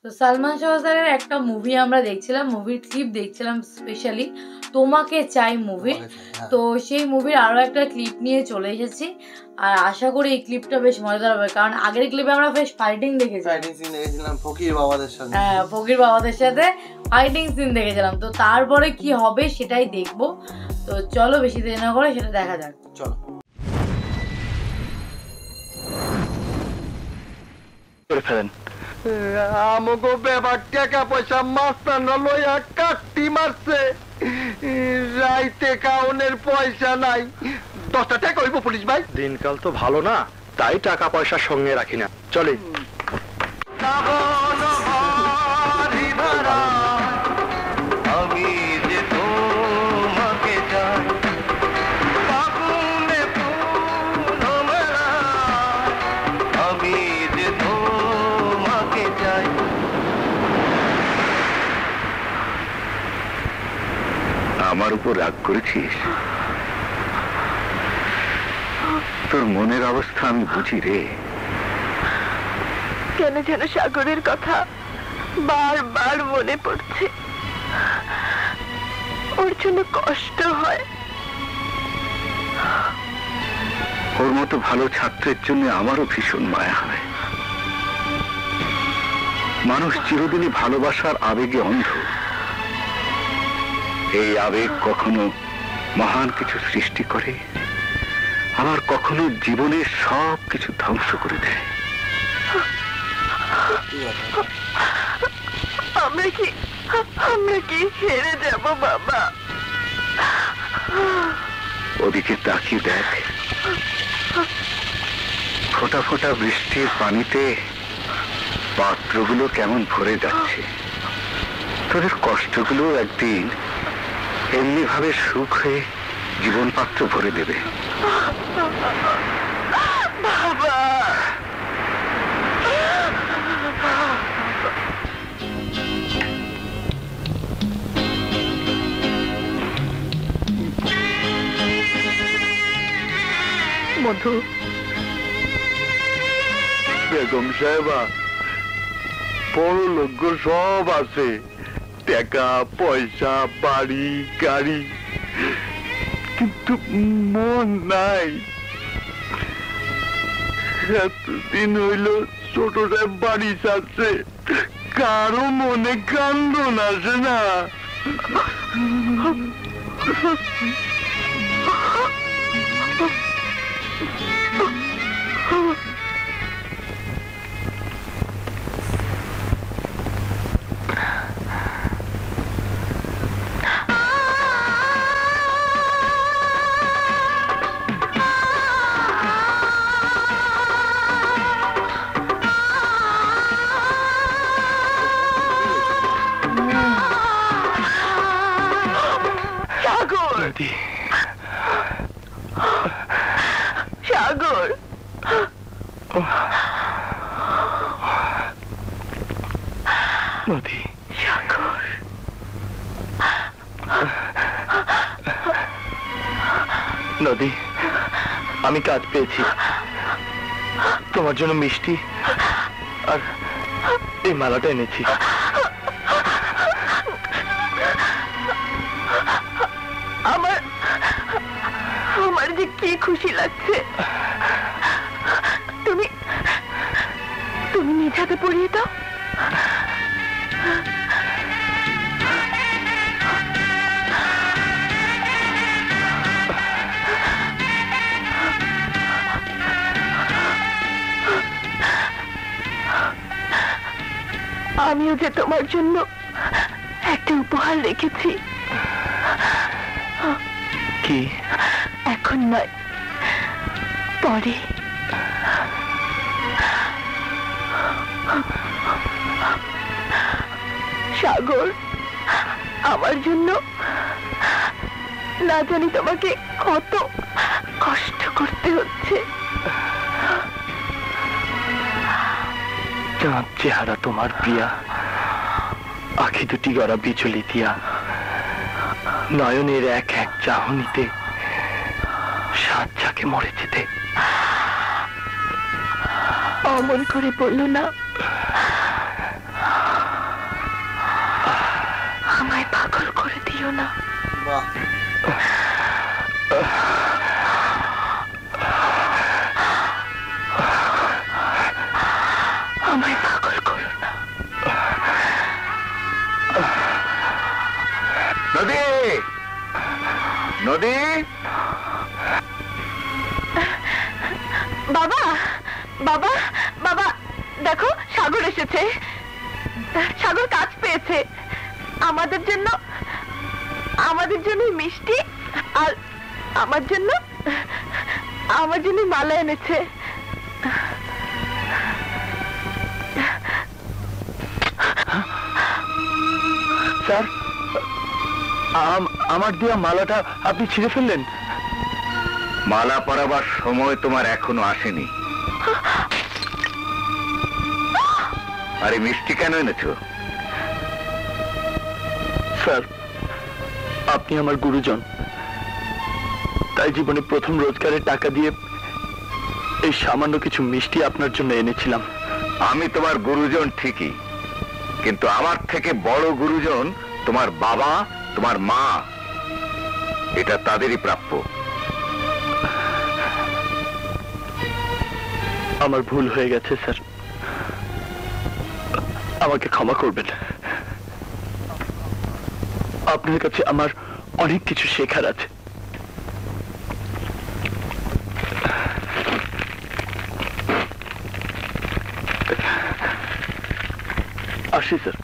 তো সালমান শাহ স্যারের একটা মুভি আমরা দেখছিলাম, মুভির ক্লিপ দেখছিলাম স্পেশালি, তোমাকে চাই মুভি। তো সেই মুভির আরও একটা ক্লিপ নিয়ে চলে এসেছি, আর আশা করি এই ক্লিপটা বেশ মজাদার হবে, কারণ আগের ক্লিপে আমরা বেশ ফাইটিং দেখেছিলাম ফকির বাবাদের সাথে। হ্যাঁ, ফকির বাবাদের সাথে ফাইটিং সিন দেখেছিলাম। তো তারপরে কি হবে সেটাই দেখবো। তো চলো বেশি দেরি না করে সেটা দেখা যাক। চলো ফেলেন। আমাকে ব্যাপার টাকা পয়সা মাস্তানরা লইয়া কাটি মারছে, রাইতে কাউনের পয়সা নাই। 10টা টাকা হইব পুলিশ ভাই। দিনকাল তো ভালো না, তাই টাকা পয়সা সঙ্গে রাখি না। চলে আমার উপর রাগ করেছিস? তোর মনের অবস্থা আমি বুঝি রে। কেন যেন সাগরের কথা বারবার মনে পড়ছে, ওর জন্য কষ্ট হয়। ওর মতো ভালো ছাত্রের জন্য আমারও ভীষণ মায়া হয়। মানুষ চিরদিনই ভালোবাসার আবেগে অন্ধ। এই আবেগ কখনো মহান কিছু সৃষ্টি করে, আবার কখনো জীবনের সব কিছু ধ্বংস করে দেয়। আমরা কি হেরে যাব বাবা? ওদিকে তাকিয়ে দেখ, ফোঁটা ফোঁটা বৃষ্টির পানিতে পাত্রগুলো কেমন ভরে যাচ্ছে। তোদের কষ্টগুলো একদিন এমনি ভাবে সুখ হয়ে জীবন পাত্র ভরে দেবে। বাবা মধু, বেগম সাহেবা, বড় লোক সব আছে, টাকা পয়সা বাড়ি গাড়ি, কিন্তু মন নাই। এতদিন হইল ছোট সাহেব বাড়ি ছাড়ছে, কারো মনে কান্দন আসে না। সাগর, নদী, সাগর, নদী, আমি কাজ পেয়েছি। তোমার জন্য মিষ্টি আর এই মালাটা এনেছি। আমার যে কি খুশি লাগছে। তুমি নিজ হাতে পরিয়ে দাও। আমিও যে তোমার জন্য একটা উপহার রেখেছি। কি? এখন নয়, পরে। সাগর, আমার জন্য না জানি তোমাকে কত কষ্ট করতে হচ্ছে। চাঁদ চেহারা তোমার প্রিয়া, আখি দুটি গড়া বিচলি দিয়া, নয়নের এক এক চাহনিতে সাত যাকে মরে যেতে। অমন করে বললো না। যেও না। বাহ, আমায় পাগল করো না। নদী, নদী, বাবা, বাবা, বাবা, দেখো সাগর এসেছে। সাগর কাজ পেয়েছে। আমাদের জন্য মিষ্টি আর আমার জন্য মালা এনেছে। স্যার, আমার দেওয়া মালাটা আপনি ছিঁড়ে ফেললেন? মালা পরাবার সময় তোমার এখনো আসেনি। আরে মিষ্টি কেন এনেছো? স্যার, আপনি আমার গুরুজন, তাই জীবনে প্রথম রোজগারের টাকা দিয়ে এই সামান্য কিছু মিষ্টি আপনার জন্য এনেছিলাম। আমি তোমার গুরুজন ঠিকই, কিন্তু আমার থেকে বড় গুরুজন তোমার বাবা, তোমার মা। এটা তাদেরই প্রাপ্য। আমার ভুল হয়ে গেছে স্যার, আমাকে ক্ষমা করবেন। আপনার কাছে আমার অনেক কিছু শেখার আছে। আসি স্যার।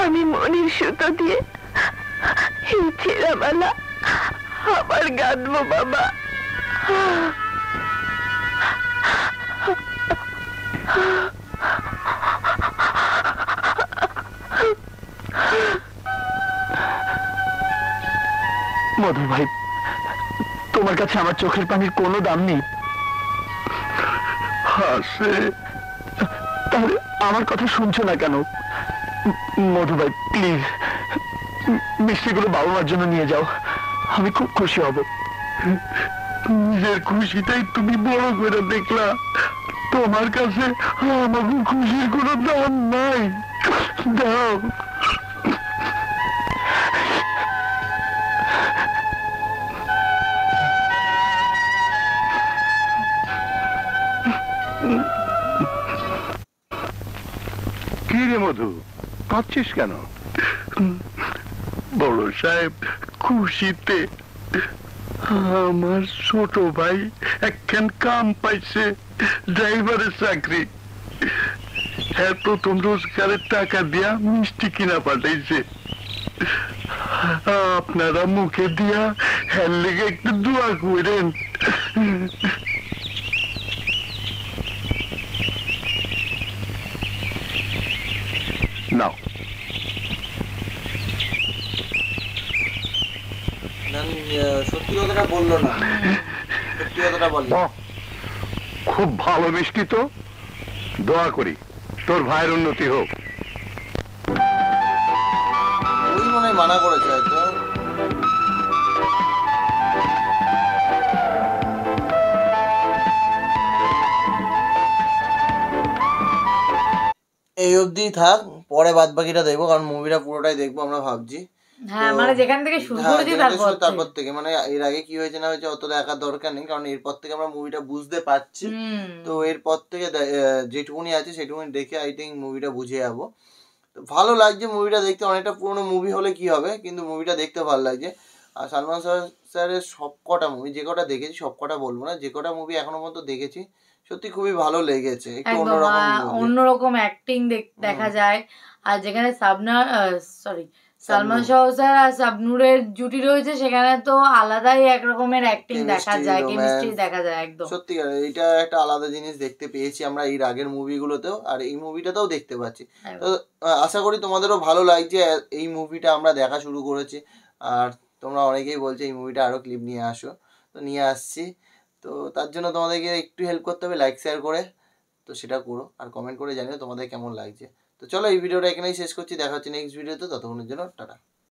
আমি মনির সুতো দিয়ে এই ছেঁড়া মালা আবার গাঁথবো বাবা। মধু ভাই, তোমার কাছে আমার চোখের পানির কোনো দাম নেই? হাসে, তাহলে আমার কথা শুনছো না কেন? মধু ভাই প্লিজ, মিষ্টিগুলো বাবা মার জন্য নিয়ে যাও, আমি খুব খুশি হব। নিজের খুশিটাই তুমি বড় করে দেখলা, তোমার কাছে আমাকে খুশির কোনো দাম নাই। দাও। কি রে মধু, কাঁদছিস কেন? বড় সাহেব, খুশিতে আমার ছোট ভাই একখান কাম পাইছে, ড্রাইভারের চাকরি। হ্যাঁ, প্রথম রোজগারের টাকা দিয়া মিষ্টি কিনা পাঠাইছে। আপনারা মুখে দিয়া হ্যার লেগে একটু দোয়া করেন। নাও। সত্যি কথাটা বললো না, সত্যি কথাটা বললো। খুব ভালো মিষ্টি তো, দোয়া করি তোর ভাইয়ের উন্নতি হোক। ওই মনে হয় মানা করেছে হয়তো। এই অবধি থাক, পরে বাদ বাকিটা দেখবো, কারণ মুভিটা পুরোটাই দেখবো আমরা ভাবছি। হ্যাঁ, মানে যেখান থেকে শুরু করেছি তারপর থেকে, মানে এর আগে কি হয়েছে না হয়েছে অত দেখার দরকার নেই, কারণ এরপর থেকে আমরা মুভিটা বুঝতে পারছি। তো এরপর থেকে যেটুকুনি আছে সেটুকুনি দেখে আই থিঙ্ক মুভিটা বুঝে যাবো। তো ভালো লাগছে মুভিটা দেখতে, অনেকটা পুরোনো মুভি হলে কি হবে, কিন্তু মুভিটা দেখতে ভালো লাগছে। আর সালমান স্যারের সব কটা মুভি, যে কটা দেখেছি সব কটা বলবো না, যে কটা মুভি এখনো পর্যন্ত দেখেছি সত্যি খুবই ভালো লেগেছে। একটু অন্যরকম অ্যাক্টিং দেখা যায়। আর যেখানে সালমান শাহ স্যার আর শাবনূরের জুটি রয়েছে, সেখানে তো আলাদাই এক রকমের অ্যাক্টিং দেখা যায়, কেমিস্ট্রি দেখা যায় একদম। সত্যিকার এটা একটা আলাদা জিনিস দেখতে পেয়েছি আমরা এর আগের মুভিগুলোতেও, আর এই মুভিটাতেও দেখতে পাচ্ছি। তো আশা করি তোমাদেরও ভালো লাগছে। এই মুভিটা আমরা দেখা শুরু করেছি, আর তোমরা অনেকেই বলছো এই মুভিটা আরো ক্লিপ নিয়ে আসো, তো নিয়ে আসছি। তো তো তার জন্য তোমাদেরকে একটু হেল্প করতে হবে, লাইক শেয়ার করে, তো সেটা করো আর কমেন্ট করে জানিও তোমাদের কেমন লাগছে। তো চলো এই ভিডিওটা এখানেই শেষ করছি, দেখা হচ্ছে নেক্সট ভিডিওতে, ততক্ষণের জন্য টাটা।